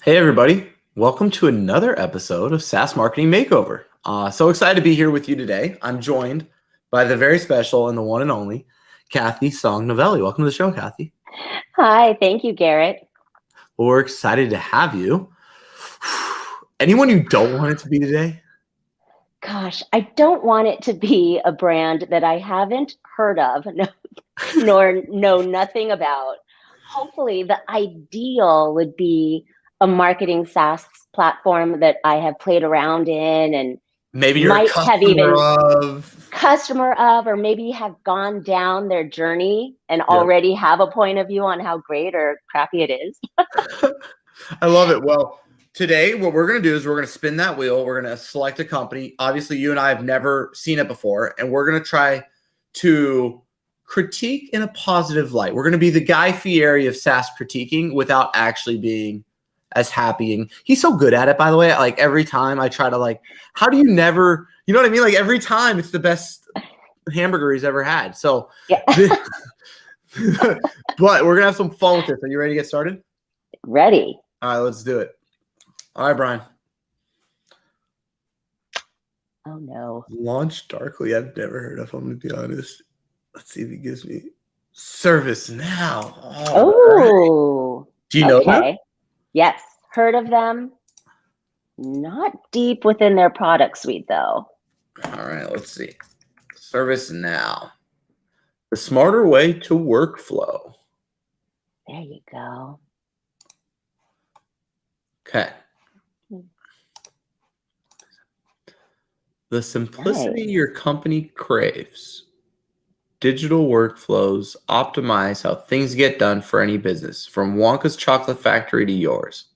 Hey, everybody. Welcome to another episode of SaaS Marketing Makeover. So excited to be here with you today. I'm joined by the very special and the one and only Cathy Novelli. Welcome to the show, Cathy. Hi, thank you, Garrett. Well, we're excited to have you. Anyone you don't want it to be today? Gosh, I don't want it to be a brand that I haven't heard of, nor know nothing about. Hopefully, the ideal would be a marketing SaaS platform that I have played around in and Maybe you're might a have even customer or maybe have gone down their journey and already have a point of view on how great or crappy it is. I love it. Well, today what we're going to do is we're going to spin that wheel. We're going to select a company. Obviously, you and I have never seen it before, and we're going to try to critique in a positive light. We're going to be the Guy Fieri of SaaS critiquing without actually being as happy. And he's so good at it, by the way. Like every time I try to how do you never, you know what I mean? Like every time it's the best hamburger he's ever had. So, yeah. But we're going to have some fun with this. Are you ready to get started? Ready. All right, let's do it. All right, Brian. Oh, no. Launch Darkly. I've never heard of him, to be honest. Let's see if he gives me ServiceNow. Oh. Right. Do you know that? Yes. Heard of them. Not deep within their product suite, though. All right, let's see. ServiceNow. The smarter way to workflow. There you go. Okay. The simplicity your company craves. Digital workflows optimize how things get done for any business, from Wonka's Chocolate Factory to yours.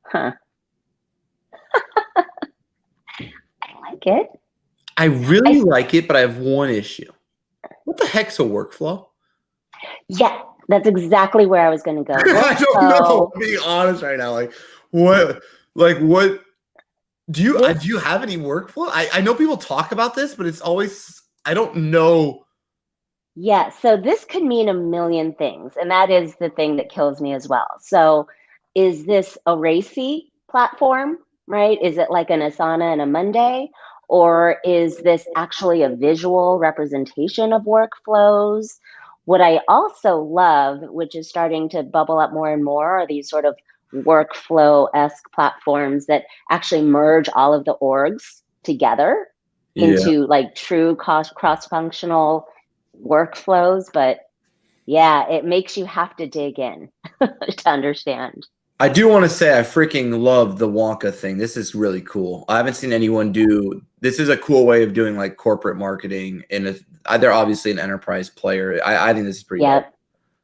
Huh. I like it. I really like it, but I have one issue. What the heck's a workflow? Yeah, that's exactly where I was going to go. I don't know. I'm being honest right now. What do you have any workflow? I know people talk about this, but it's always, I don't know. Yeah, so this could mean a million things, and that is the thing that kills me as well. So is this a racy platform, right? Is it like an Asana and a Monday? Or is this actually a visual representation of workflows? What I also love, which is starting to bubble up more and more, are these sort of workflow-esque platforms that actually merge all of the orgs together into true cross-functional workflows. But yeah, it makes you have to dig in to understand. I do want to say I freaking love the Wonka thing. This is really cool. I haven't seen anyone do this. Is a cool way of doing corporate marketing, and they're obviously an enterprise player. I think this is pretty good.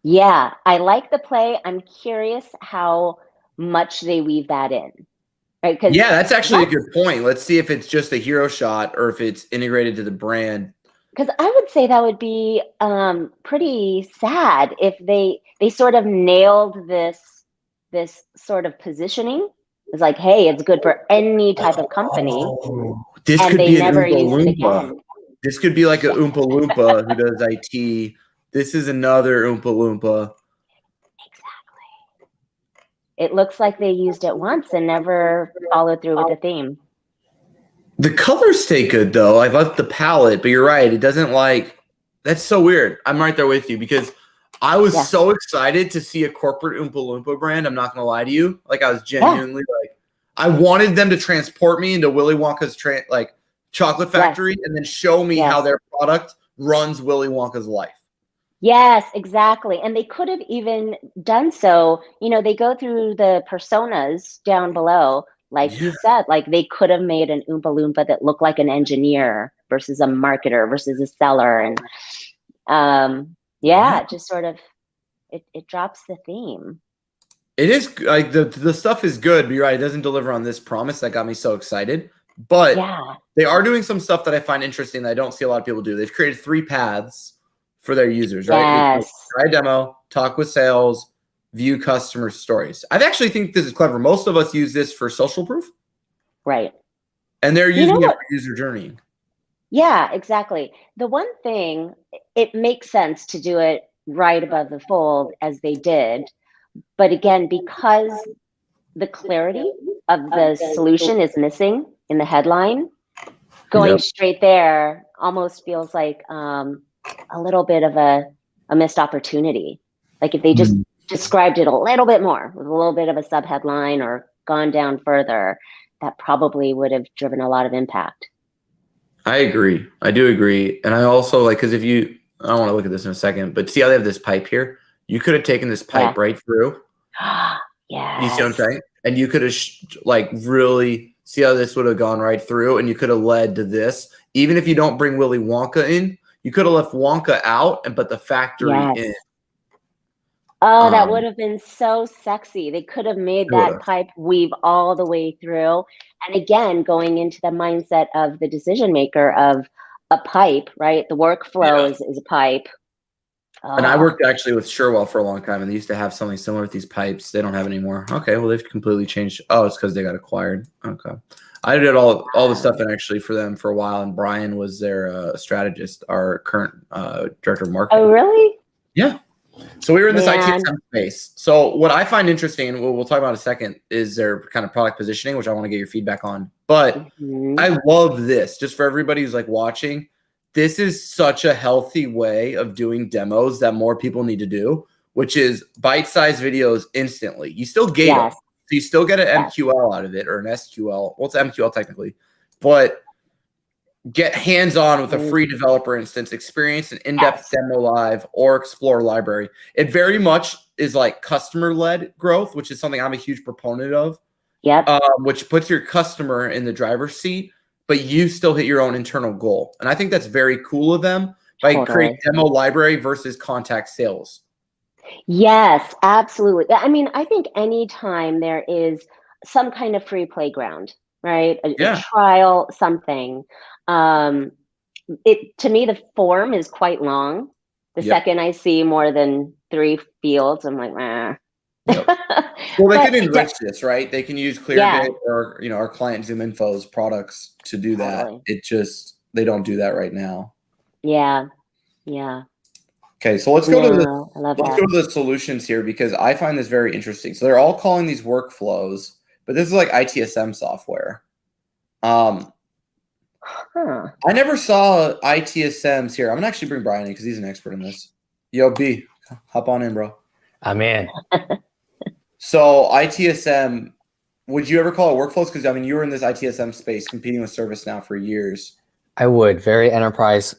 Yeah, I like the play. I'm curious how much they weave that in. Right? Yeah, that's actually a good point. Let's see if it's just a hero shot or if it's integrated to the brand. Because I would say that would be pretty sad if they sort of nailed this sort of positioning. It's like, hey, it's good for any type of company. This could be an Oompa Loompa. It this could be like an Oompa Loompa who does IT. This is another Oompa Loompa. Exactly. It looks like they used it once and never followed through with the theme. The colors stay good, though. I love the palette, but you're right. It doesn't that's so weird. I'm right there with you because I was so excited to see a corporate Oompa Loompa brand. I'm not going to lie to you. I was genuinely I wanted them to transport me into Willy Wonka's chocolate factory and then show me how their product runs Willy Wonka's life. Yes, exactly. And they could have even done so. They go through the personas down below. You said, they could have made an Oompa Loompa that looked like an engineer versus a marketer versus a seller. And just sort of, it drops the theme. It is the stuff is good, but you're right. It doesn't deliver on this promise that got me so excited. But they are doing some stuff that I find interesting that I don't see a lot of people do. They've created 3 paths for their users, right? Yes. Try a demo, talk with sales, view customer stories. I actually think this is clever. Most of us use this for social proof. Right. And they're using it for user journey. Yeah, exactly. The one thing, it makes sense to do it right above the fold as they did. But again, because the clarity of the solution is missing in the headline, going straight there almost feels like a little bit of a missed opportunity. Like if they just described it a little bit more with a little bit of a subheadline or gone down further, that probably would have driven a lot of impact. I agree. I do agree. And I also like, because I don't want to look at this in a second, but see how they have this pipe here? You could have taken this pipe right through. Yes. You see what I'm saying? And you could have really see how this would have gone right through, and you could have led to this. Even if you don't bring Willy Wonka in, you could have left Wonka out and put the factory in. Oh, that would have been so sexy. They could have made that pipe weave all the way through. And again, going into the mindset of the decision maker of a pipe, right? The workflow is a pipe. And I worked actually with Sherwell for a long time, and they used to have something similar with these pipes. They don't have anymore. Okay, well, they've completely changed. Oh, it's because they got acquired. Okay. I did all the stuff and actually for them for a while, and Brian was their strategist, our current director of marketing. Oh, really? Yeah. So we were in this ITSM space. So what I find interesting, we'll talk about in a second, is their kind of product positioning, which I want to get your feedback on. But I love this, just for everybody who's like watching. This is such a healthy way of doing demos that more people need to do, which is bite-sized videos instantly. You still gate them. So you still get an MQL out of it, or an SQL. Well, it's MQL technically. But get hands-on with a free developer instance, experience an in-depth demo live, or explore library. It very much is like customer-led growth, which is something I'm a huge proponent of. Which puts your customer in the driver's seat, but you still hit your own internal goal. And I think that's very cool of them by creating demo library versus contact sales. Yes, absolutely. I mean, I think anytime there is some kind of free playground, right? A trial, something. To me, the form is quite long. The second I see more than 3 fields, I'm like, nah. Well, they can enrich this, right? They can use ClearGate or our client ZoomInfo's products to do that. It just they don't do that right now. Yeah. Okay, so let's go to the solutions here, because I find this very interesting. So they're all calling these workflows, but this is like ITSM software. I never saw ITSMs here. I'm gonna actually bring Brian in because he's an expert in this. Yo, B, hop on in, bro. I'm in. So ITSM, would you ever call it workflows? Because I mean, you were in this ITSM space competing with ServiceNow for years. I would. Very enterprise,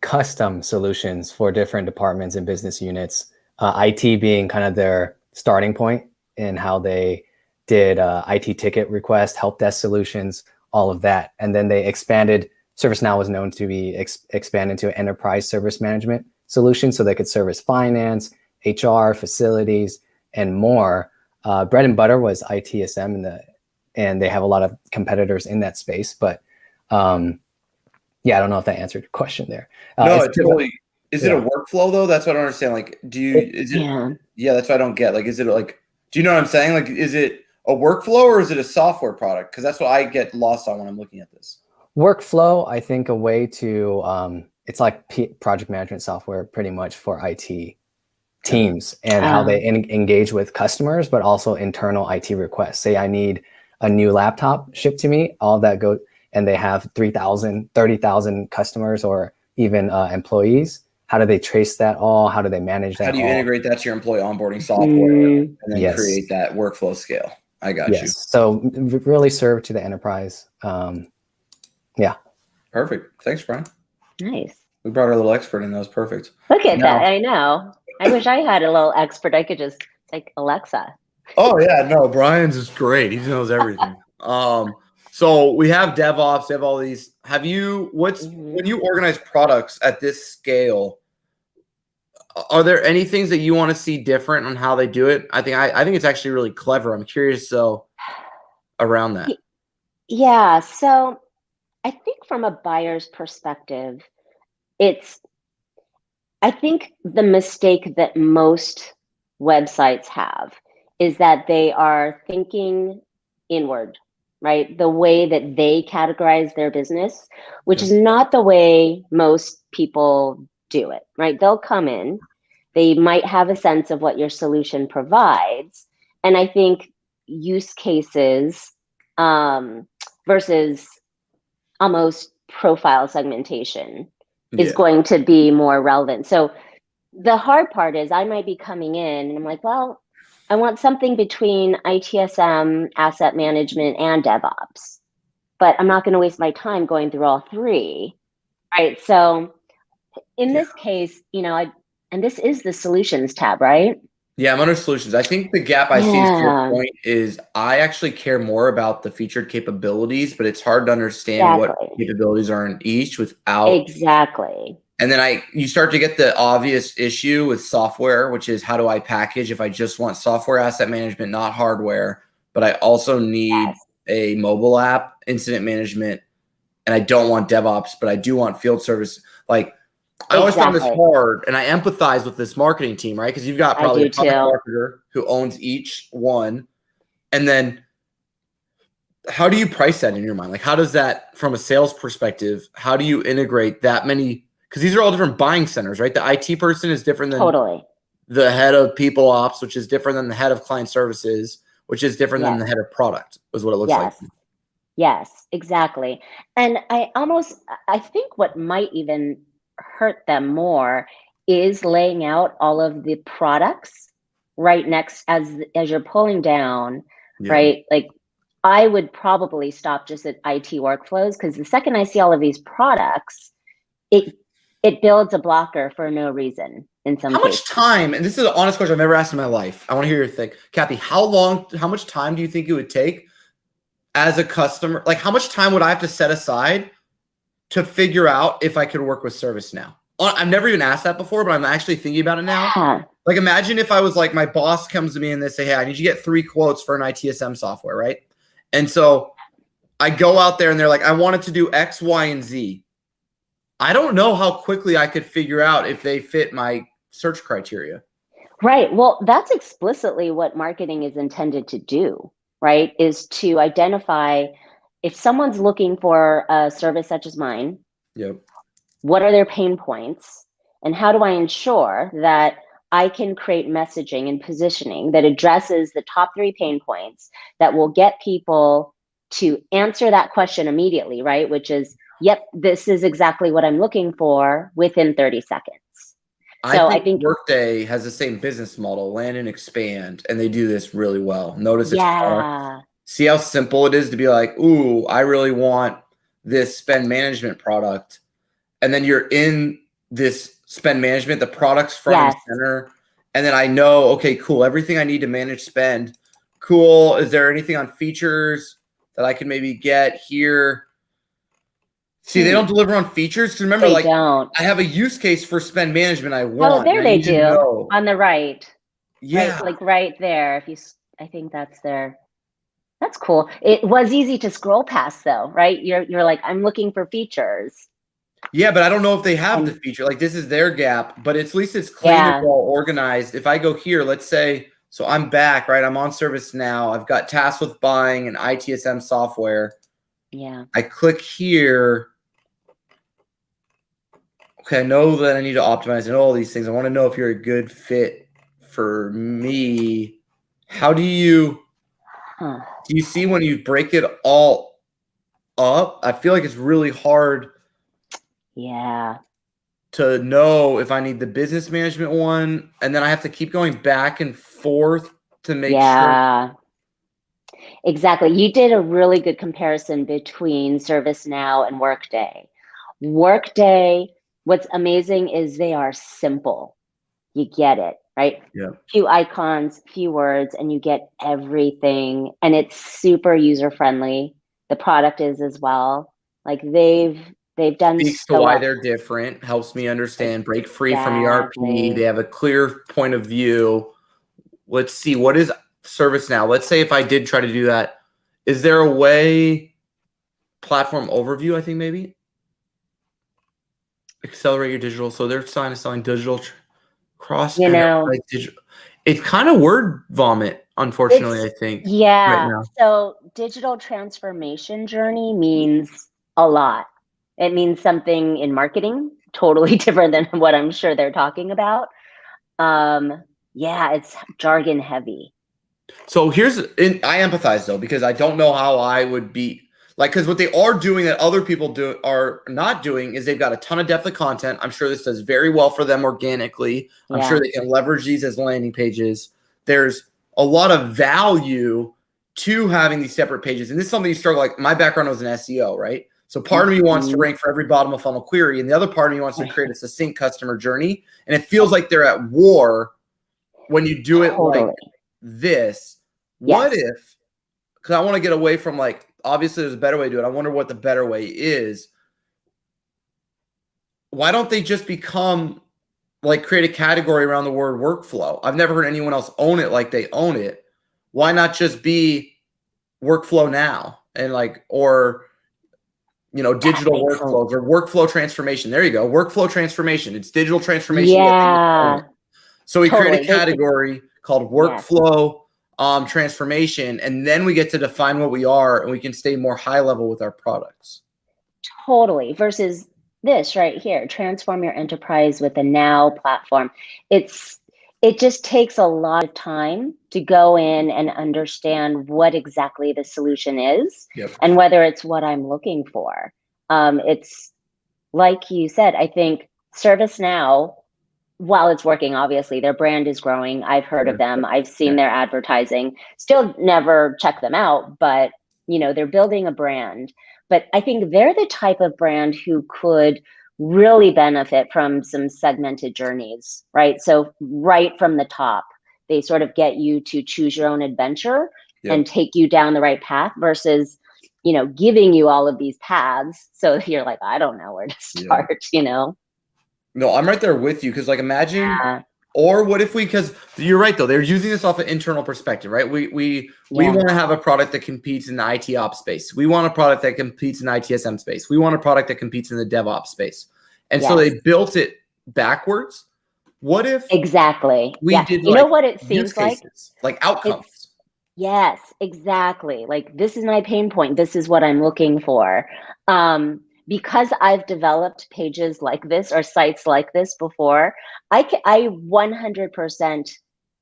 custom solutions for different departments and business units. IT being kind of their starting point in how they did IT ticket request, help desk solutions, all of that. And then they expanded. ServiceNow was known to be expanded to an enterprise service management solution, so they could service finance, HR, facilities, and more. Bread and butter was ITSM, and they have a lot of competitors in that space. But I don't know if that answered your question there. No, it totally. Is it a workflow though? That's what I don't understand. Like, that's what I don't get. Like, is it like, do you know what I'm saying? Like, is it a workflow or is it a software product? Because that's what I get lost on when I'm looking at this. Workflow, I think a way to, it's like project management software pretty much for IT teams and how they engage with customers, but also internal IT requests. Say I need a new laptop shipped to me, all of that goes, and they have 3,000, 30,000 customers or even employees. How do they trace that all? How do they manage that? How do you integrate that to your employee onboarding software and then create that workflow scale? I got you. So really serve to the enterprise. Perfect. Thanks, Brian. Nice. We brought our little expert in. That was perfect. Look at that. I know. I wish I had a little expert. I could just like Alexa. Oh yeah, no, Brian's is great. He knows everything. So we have DevOps, they have all these. When you organize products at this scale, are there any things that you want to see different on how they do it? I think it's actually really clever. I'm curious around that. Yeah. So I think from a buyer's perspective, I think the mistake that most websites have is that they are thinking inward, right? The way that they categorize their business, which is not the way most people do it, right? They'll come in, they might have a sense of what your solution provides, And I think use cases versus almost profile segmentation is going to be more relevant. So the hard part is I might be coming in and I'm like, well, I want something between ITSM, asset management, and DevOps, but I'm not going to waste my time going through all three, right? So in this case, and this is the solutions tab, right? Yeah, I'm under solutions. I think the gap I see, to your point, is I actually care more about the featured capabilities, but it's hard to understand what capabilities are in each without. Exactly. And then you start to get the obvious issue with software, which is how do I package if I just want software asset management, not hardware, but I also need a mobile app, incident management, and I don't want DevOps, but I do want field service. Like, I always found this hard, and I empathize with this marketing team, right? Because you've got probably a product marketer who owns each one. And then how do you price that in your mind? Like, how does that, from a sales perspective, how do you integrate that many? Because these are all different buying centers, right? The IT person is different than the head of people ops, which is different than the head of client services, which is different than the head of product, is what it looks like. Yes, exactly. And I think what might even hurt them more is laying out all of the products right next as you're pulling down, right? Like, I would probably stop just at IT workflows, because the second I see all of these products, it builds a blocker for no reason in some cases. How much time, and this is an honest question I've never asked in my life, I want to hear your thing. Cathy, how much time do you think it would take as a customer? Like, how much time would I have to set aside to figure out if I could work with ServiceNow? I've never even asked that before, but I'm actually thinking about it now. Like, imagine if I was like, my boss comes to me and they say, hey, I need you to get 3 quotes for an ITSM software, right? And so I go out there and they're like, I wanted to do X, Y, and Z. I don't know how quickly I could figure out if they fit my search criteria. Right. Well, that's explicitly what marketing is intended to do, right? Is to identify if someone's looking for a service such as mine, what are their pain points? And how do I ensure that I can create messaging and positioning that addresses the top 3 pain points that will get people to answer that question immediately, right? Which is, yep, this is exactly what I'm looking for within 30 seconds. So I think Workday has the same business model, land and expand, and they do this really well. Notice it's hard. See how simple it is to be like, ooh, I really want this spend management product. And then you're in this spend management, the product's front and center. And then I know, okay, cool, everything I need to manage spend. Cool. Is there anything on features that I can maybe get here? See, they don't deliver on features. Because remember, I have a use case for spend management I want. Oh, there they do on the right. Yeah. Right, like right there. I think that's there. That's cool. It was easy to scroll past though, right? You're like, I'm looking for features. Yeah, but I don't know if they have the feature. Like, this is their gap, but at least it's clean and well organized. If I go here, let's say, so I'm back, right? I'm on ServiceNow. I've got tasks with buying and ITSM software. Yeah. I click here. Okay, I know that I need to optimize and all these things. I want to know if you're a good fit for me. How do you see when you break it all up? I feel like it's really hard to know if I need the business management one, and then I have to keep going back and forth to make sure. Exactly. You did a really good comparison between ServiceNow and Workday. Workday, what's amazing is they are simple. You get it, right? Yeah. Few icons, few words, and you get everything. And it's super user-friendly. The product is as well. Like, they've done Speaks to why they're different, helps me understand, break free from ERP. They have a clear point of view. Let's see, what is ServiceNow? Let's say if I did try to do that, is there a way, platform overview, I think maybe? Accelerate your digital. So they're selling digital cross. Digital. It's kind of word vomit, unfortunately, I think. Yeah. Right now. So digital transformation journey means a lot. It means something in marketing totally different than what I'm sure they're talking about. It's jargon heavy. So I empathize though, because I don't know how I would be like, because what they are doing that other people are not doing is they've got a ton of depth of content. I'm sure this does very well for them organically. I'm sure they can leverage these as landing pages. There's a lot of value to having these separate pages. And this is something you struggle, like my background was in SEO, right? So part of me wants to rank for every bottom of funnel query, and the other part of me wants to create a succinct customer journey. And it feels like they're at war when you do it like this. What if, because I want to get away from like, obviously there's a better way to do it. I wonder what the better way is. Why don't they just become like create a category around the word workflow? I've never heard anyone else own it like they own it. Why not just be workflow now and like, or, you know, digital workflows or workflow transformation. There you go. Workflow transformation. It's digital transformation. Yeah. So we create a category called workflow transformation, and then we get to define what we are, and we can stay more high level with our products. Totally. Versus this right here, transform your enterprise with a Now platform. It just takes a lot of time to go in and understand what exactly the solution is and whether it's what I'm looking for. It's like you said, I think ServiceNow, while it's working, obviously their brand is growing. I've heard of them. I've seen their advertising. Still never check them out, but you know, they're building a brand. But I think they're the type of brand who could really benefit from some segmented journeys, right? So right from the top, they sort of get you to choose your own adventure and take you down the right path versus, you know, giving you all of these paths. So you're like, I don't know where to start, you know? No, I'm right there with you. Cause like imagine, or what if because you're right though, they're using this off an internal perspective, right? We want to have a product that competes in the IT ops space. We want a product that competes in the ITSM space. We want a product that competes in the DevOps space. And so they built it backwards. What if we did you know what it seems like outcomes? Yes, exactly. Like this is my pain point. This is what I'm looking for. Because I've developed pages like this or sites like this before, I 100%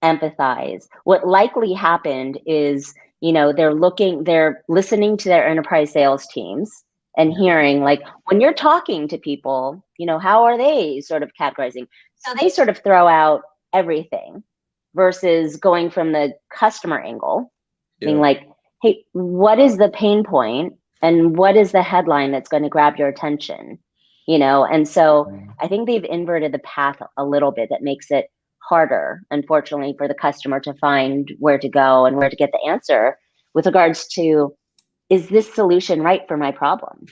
empathize. What likely happened is, you know, they're listening to their enterprise sales teams and hearing like, when you're talking to people, you know, how are they sort of categorizing? So they sort of throw out everything versus going from the customer angle, being like, hey, what is the pain point? And what is the headline that's going to grab your attention? You know, and so I think they've inverted the path a little bit that makes it harder, unfortunately, for the customer to find where to go and where to get the answer with regards to, is this solution right for my problem?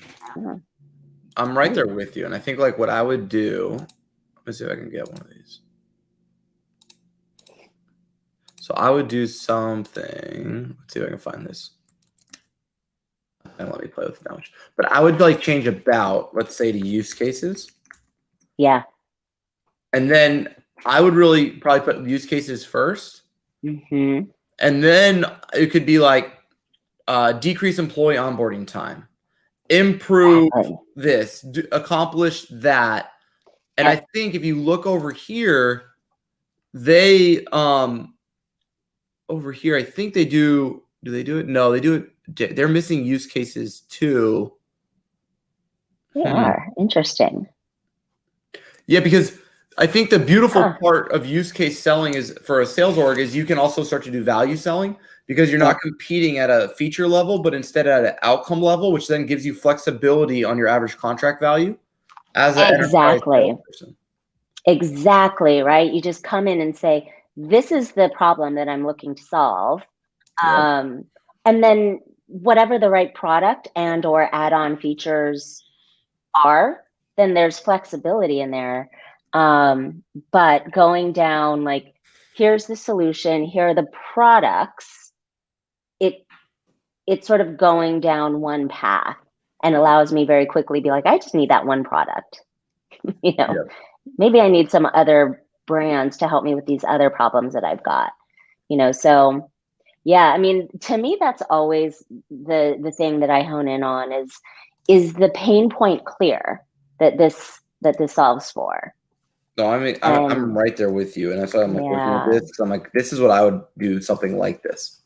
I'm right there with you. And I think like what I would do, let me see if I can get one of these. So I would do something, let's see if I can find this. And let me play with it that much. But I would like change about, let's say, to use cases. Yeah. And then I would really probably put use cases first. And then it could be like decrease employee onboarding time, improve this, accomplish that. And I think if you look over here, they over here, I think they do they do it? No, they do it. They're missing use cases too. They are. Interesting. Yeah, because I think the beautiful part of use case selling is for a sales org is you can also start to do value selling because you're not competing at a feature level, but instead at an outcome level, which then gives you flexibility on your average contract value as an enterprise salesperson. Exactly, right? You just come in and say, this is the problem that I'm looking to solve. And then whatever the right product and or add-on features are, then there's flexibility in there. But going down like, here's the solution, here are the products, it's sort of going down one path and allows me very quickly be like, I just need that one product. You know, maybe I need some other brands to help me with these other problems that I've got, you know? So yeah, I mean, to me, that's always the thing that I hone in on is the pain point clear that this solves for? No, I mean, I'm right there with you. And that's why I'm like looking at this. I'm like, this is what I would do, something like this.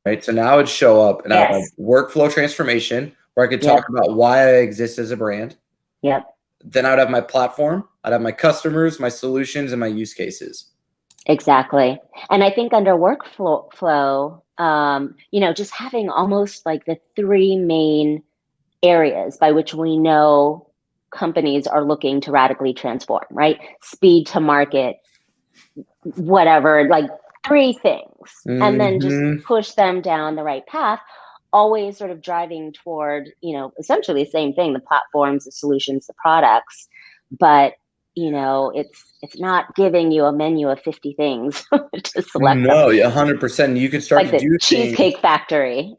Right. So now I would show up and I would have workflow transformation where I could talk about why I exist as a brand. Yep. Then I would have my platform, I'd have my customers, my solutions, and my use cases. Exactly. And I think under workflow, just having almost like the three main areas by which we know companies are looking to radically transform, right? Speed to market, whatever, like three things, and then just push them down the right path, always sort of driving toward, essentially the same thing, the platforms, the solutions, the products. But, it's not giving you a menu of 50 things to select. No, 100%. You could start like to do Cheesecake Factory.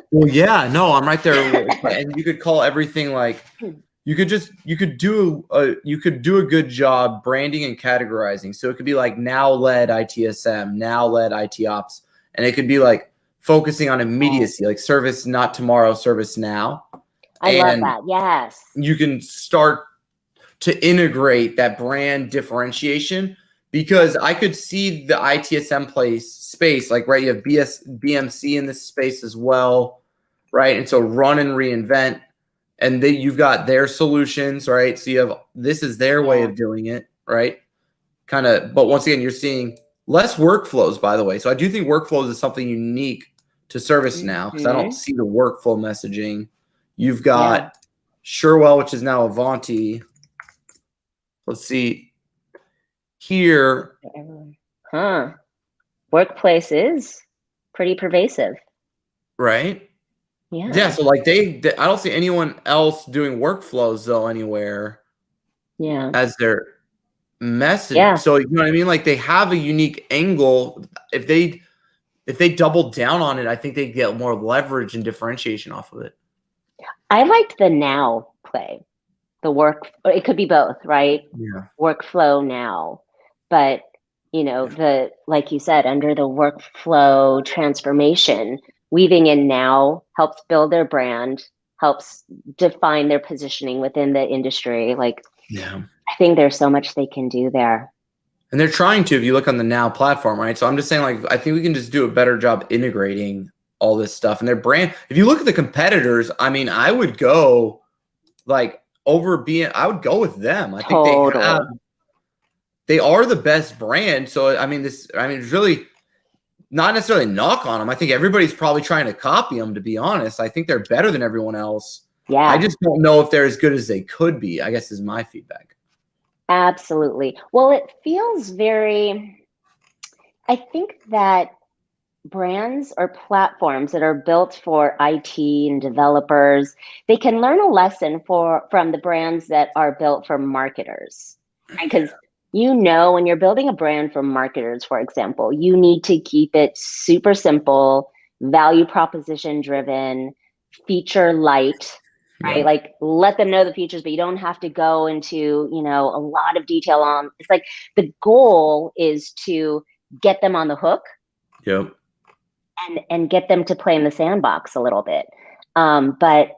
Well, yeah, no, I'm right there. And you could call everything like, you could do a good job branding and categorizing. So it could be like now led ITSM, now led IT ops. And it could be like focusing on immediacy, like service, not tomorrow, service now. I love that. Yes. You can start to integrate that brand differentiation, because I could see the ITSM space, like, right, you have BMC in this space as well, right? And so run and reinvent, and you've got their solutions, right? So you have, this is their way of doing it, right? Kind of, but once again, you're seeing less workflows, by the way. So I do think workflows is something unique to ServiceNow, because I don't see the workflow messaging. You've got Sherwell, which is now Avanti. Let's see here. Workplace is pretty pervasive. Right? Yeah. Yeah. So like I don't see anyone else doing workflows though anywhere. Yeah. As their message. Yeah. So you know what I mean? Like they have a unique angle. If they double down on it, I think they get more leverage and differentiation off of it. I liked the now play. The work, it could be both, right? Yeah. Workflow now. But, like you said, under the workflow transformation, weaving in now helps build their brand, helps define their positioning within the industry. Like, I think there's so much they can do there. And they're trying to, if you look on the Now platform, right? So I'm just saying, like, I think we can just do a better job integrating all this stuff. And their brand, if you look at the competitors, I mean, I would go like, I would go with them. I think they are the best brand. So it's really not necessarily knock on them. I think everybody's probably trying to copy them, to be honest. I think they're better than everyone else. Yeah. I just don't know if they're as good as they could be, I guess, is my feedback. Absolutely. Well, it feels I think that brands or platforms that are built for IT and developers, they can learn a lesson from the brands that are built for marketers. Because when you're building a brand for marketers, for example, you need to keep it super simple, value proposition driven, feature light, right? Like let them know the features, but you don't have to go into, a lot of detail on. It's like the goal is to get them on the hook. Yep. And get them to play in the sandbox a little bit. But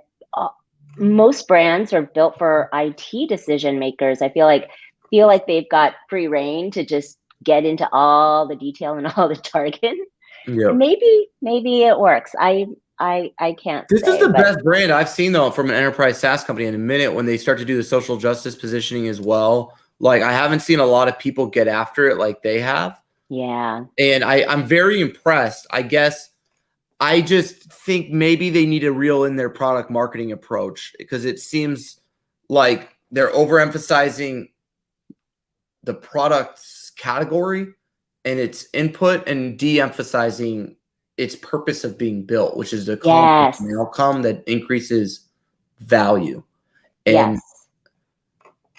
most brands are built for IT decision makers. I feel like they've got free reign to just get into all the detail and all the jargon. Yep. Maybe it works. I can't. This is the best brand I've seen though from an enterprise SaaS company in a minute, when they start to do the social justice positioning as well. Like I haven't seen a lot of people get after it like they have. Yeah. And I'm very impressed. I guess I just think maybe they need to reel in their product marketing approach, because it seems like they're overemphasizing the product's category and its input and de-emphasizing its purpose of being built, which is to accomplish an outcome that increases value. And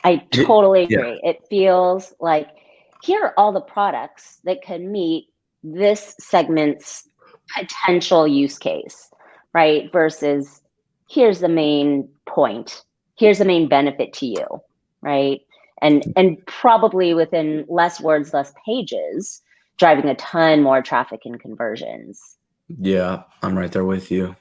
I totally agree. It feels like, here are all the products that can meet this segment's potential use case, right? Versus here's the main point. Here's the main benefit to you, right? And probably within less words, less pages, driving a ton more traffic and conversions. Yeah, I'm right there with you.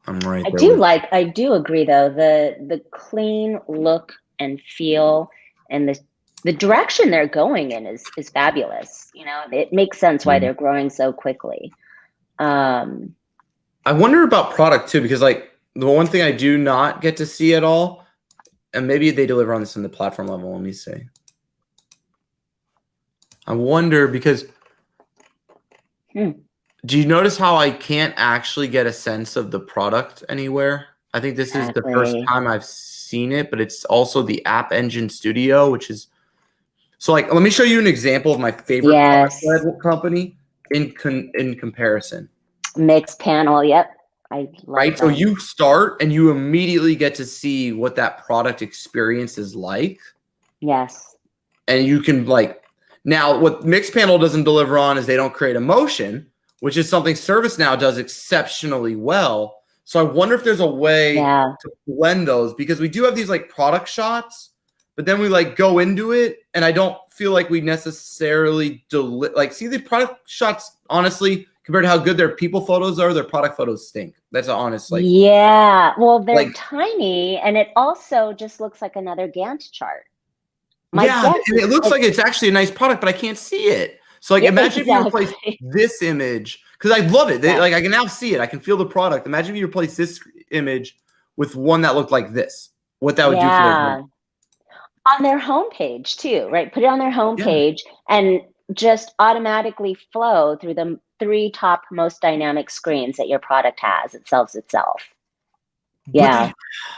I do agree though, the clean look and feel and the the direction they're going in is fabulous. You know, it makes sense why they're growing so quickly. I wonder about product too, because like the one thing I do not get to see at all, and maybe they deliver on this in the platform level. Let me see. I wonder because do you notice how I can't actually get a sense of the product anywhere? I think this is the first time I've seen it, but it's also the App Engine Studio, which is so like. Let me show you an example of my favorite product-led company in comparison. Mixed panel, yep. I love that. So you start and you immediately get to see what that product experience is like. Yes. And you can like, now what Mixpanel doesn't deliver on is they don't create emotion, which is something ServiceNow does exceptionally well. So I wonder if there's a way to blend those, because we do have these like product shots, but then we like go into it and I don't feel like we necessarily see the product shots, honestly, compared to how good their people photos are, their product photos stink. That's honest. Like, yeah, well, they're tiny, and it also just looks like another Gantt chart. And it looks like it's actually a nice product, but I can't see it. So like, imagine if you replace this image, because I love it. Like I can now see it. I can feel the product. Imagine if you replace this image with one that looked like this. What that would do for their on their homepage too, right? Put it on their homepage and just automatically flow through the 3 top most dynamic screens that your product has. It sells itself. Yeah.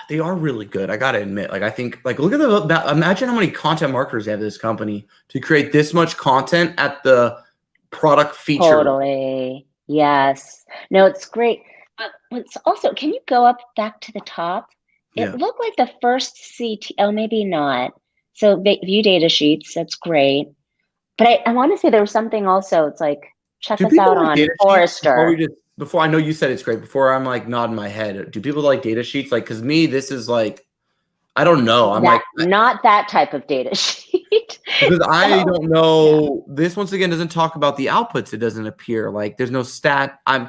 They are really good. I got to admit, like, I think, like, look at imagine how many content marketers they have at this company to create this much content at the product feature. Totally. Yes. No, it's great. But it's also, can you go up back to the top? It looked like the first oh, maybe not. So view data sheets. That's great. But I want to say there was something also. It's like, check us out on Forrester. Before I know you said it's great, before I'm like nodding my head, do people like data sheets? Like, because me, this is like, I don't know. I'm not that type of data sheet. Because I don't know. This once again doesn't talk about the outputs. It doesn't appear like there's no stat. I'm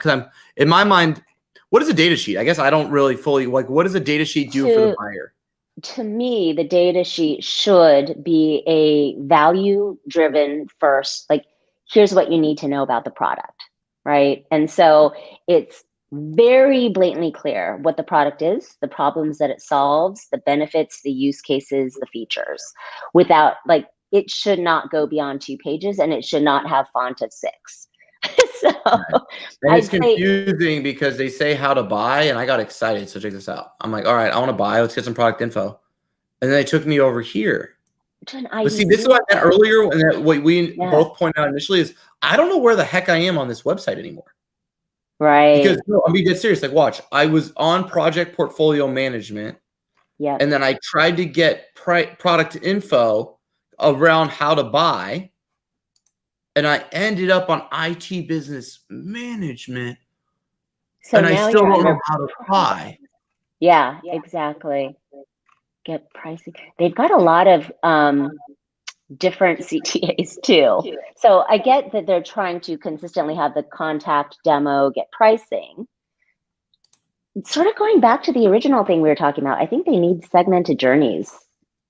in my mind. What is a data sheet? I guess I don't really fully like. What does a data sheet do for the buyer? To me, the data sheet should be a value-driven first. Like, here's what you need to know about the product, right? And so it's very blatantly clear what the product is, the problems that it solves, the benefits, the use cases, the features. Without, like, it should not go beyond 2 pages, and it should not have font of 6. So and it's confusing because they say how to buy, and I got excited. So check this out. I'm like, all right, I want to buy. Let's get some product info. And then they took me over here. But see, this is what I meant earlier, and what we both pointed out initially is I don't know where the heck I am on this website anymore. Right. Because I'm being dead serious. Like, watch, I was on project portfolio management. Yeah. And then I tried to get product info around how to buy. And I ended up on IT business management. So and now I still don't know how to buy. Yeah, exactly. Get pricing. They've got a lot of different CTAs too. So I get that they're trying to consistently have the contact, demo, get pricing. It's sort of going back to the original thing we were talking about. I think they need segmented journeys,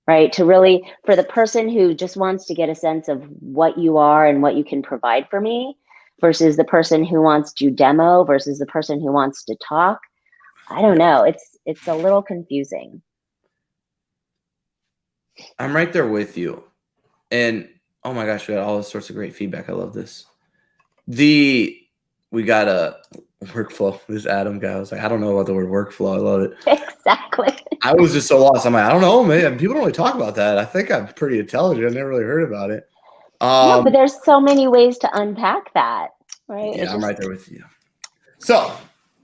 right? To really, for the person who just wants to get a sense of what you are and what you can provide for me versus the person who wants to demo versus the person who wants to talk. I don't know. It's a little confusing. I'm right there with you. And oh my gosh, we got all sorts of great feedback. I love this. We got a workflow. This Adam guy was like, I don't know about the word workflow. I love it. Exactly. I was just so lost. I'm like, I don't know, man. People don't really talk about that. I think I'm pretty intelligent. I never really heard about it. Yeah, but there's so many ways to unpack that, right? Yeah, I'm right there with you. So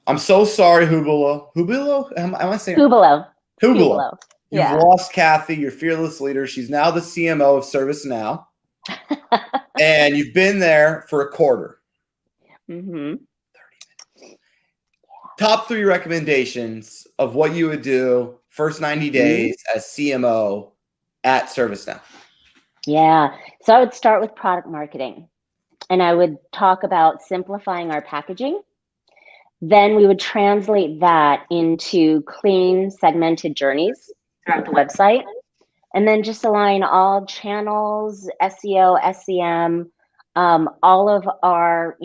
I'm so sorry, Hubilo. Hubilo? Am I saying Hubilo? Hubilo. You've lost Cathy, your fearless leader. She's now the CMO of ServiceNow. And you've been there for a quarter. Mm-hmm. 30 minutes. Top 3 recommendations of what you would do first 90 days as CMO at ServiceNow. Yeah. So I would start with product marketing. And I would talk about simplifying our packaging. Then we would translate that into clean, segmented journeys throughout the website. and then just align all channels, SEO, SEM, all of our,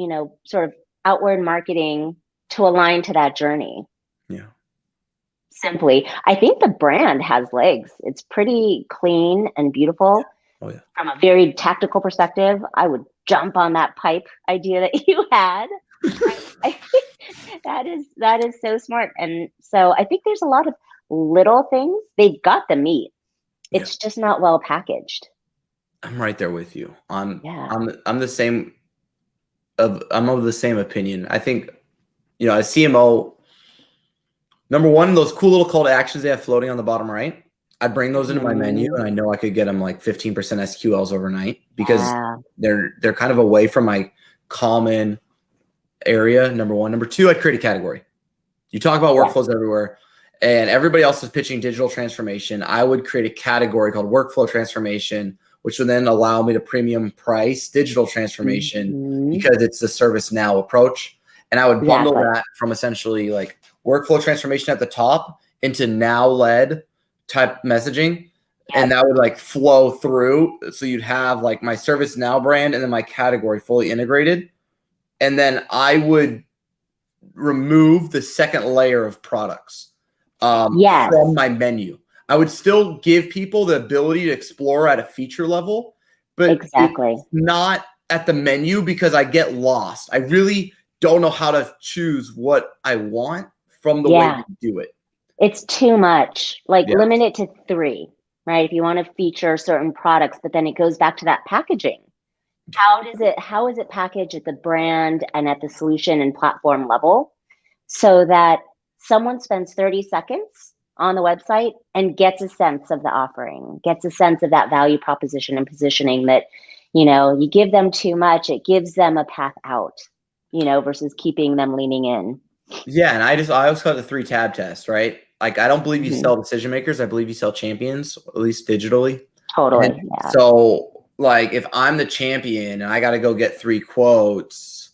sort of outward marketing to align to that journey. Yeah. Simply, I think the brand has legs. It's pretty clean and beautiful. Oh yeah. From a very tactical perspective, I would jump on that pipe idea that you had. I think that is so smart. And so I think there's a lot of little things. They've got the meat. It's just not well packaged. I'm right there with you. I'm the same. I'm of the same opinion. I think, as CMO, number one, those cool little call to actions they have floating on the bottom right, I'd bring those into my menu, and I know I could get them like 15% SQLs overnight because they're kind of away from my common area. Number one. Number two, I'd create a category. You talk about workflows everywhere, and everybody else is pitching digital transformation. I would create a category called workflow transformation, which would then allow me to premium price digital transformation because it's the ServiceNow approach. And I would bundle that from essentially like workflow transformation at the top into now-led type messaging. And that would like flow through. So you'd have like my ServiceNow brand and then my category fully integrated. And then I would remove the second layer of products from my menu. I would still give people the ability to explore at a feature level, but it's not at the menu because I get lost. I really don't know how to choose what I want from the way you do it. It's too much. Like limit it to 3, right? If you want to feature certain products, but then it goes back to that packaging. How is it packaged at the brand and at the solution and platform level so that someone spends 30 seconds on the website and gets a sense of the offering, gets a sense of that value proposition and positioning that, you give them too much, it gives them a path out, versus keeping them leaning in. Yeah. And I always call it the 3-tab test, right? Like, I don't believe you sell decision makers. I believe you sell champions, at least digitally. Totally. So like if I'm the champion and I got to go get 3 quotes,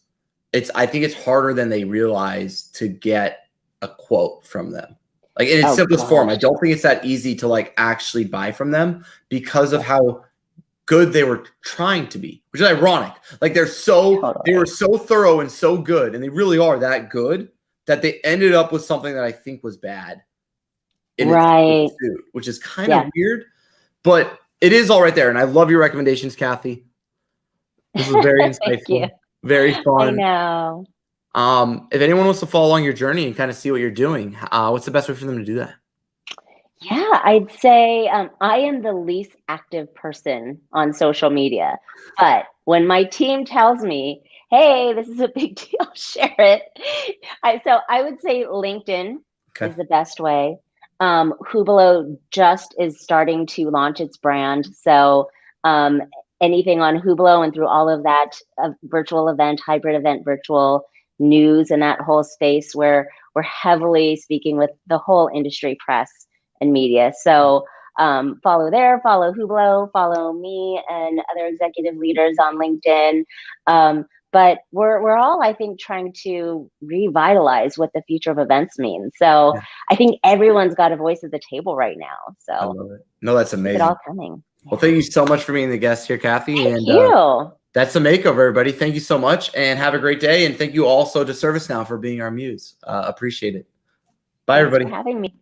I think it's harder than they realize to get a quote from them. Like in its simplest form, I don't think it's that easy to like actually buy from them because of how good they were trying to be, which is ironic. Like they were so thorough and so good, and they really are that good that they ended up with something that I think was bad. Right. Which is kind of weird, but it is all right there. And I love your recommendations, Cathy. This was very insightful, very fun. I know. If anyone wants to follow along your journey and kind of see what you're doing, what's the best way for them to do that? Yeah, I'd say I am the least active person on social media. But when my team tells me, hey, this is a big deal, share it. So I would say LinkedIn is the best way. Hubilo just is starting to launch its brand. So anything on Hubilo and through all of that virtual event, hybrid event, virtual news and that whole space where we're heavily speaking with the whole industry press and media. So follow Hubilo, follow me and other executive leaders on LinkedIn. But we're all, I think, trying to revitalize what the future of events means. So I think everyone's got a voice at the table right now. So I love it. No, that's amazing. It's all coming. Well, thank you so much for being the guest here, Cathy. Thank you. That's the Makeover, everybody. Thank you so much and have a great day. And thank you also to ServiceNow for being our muse. Appreciate it. Bye, everybody. Thanks for having me.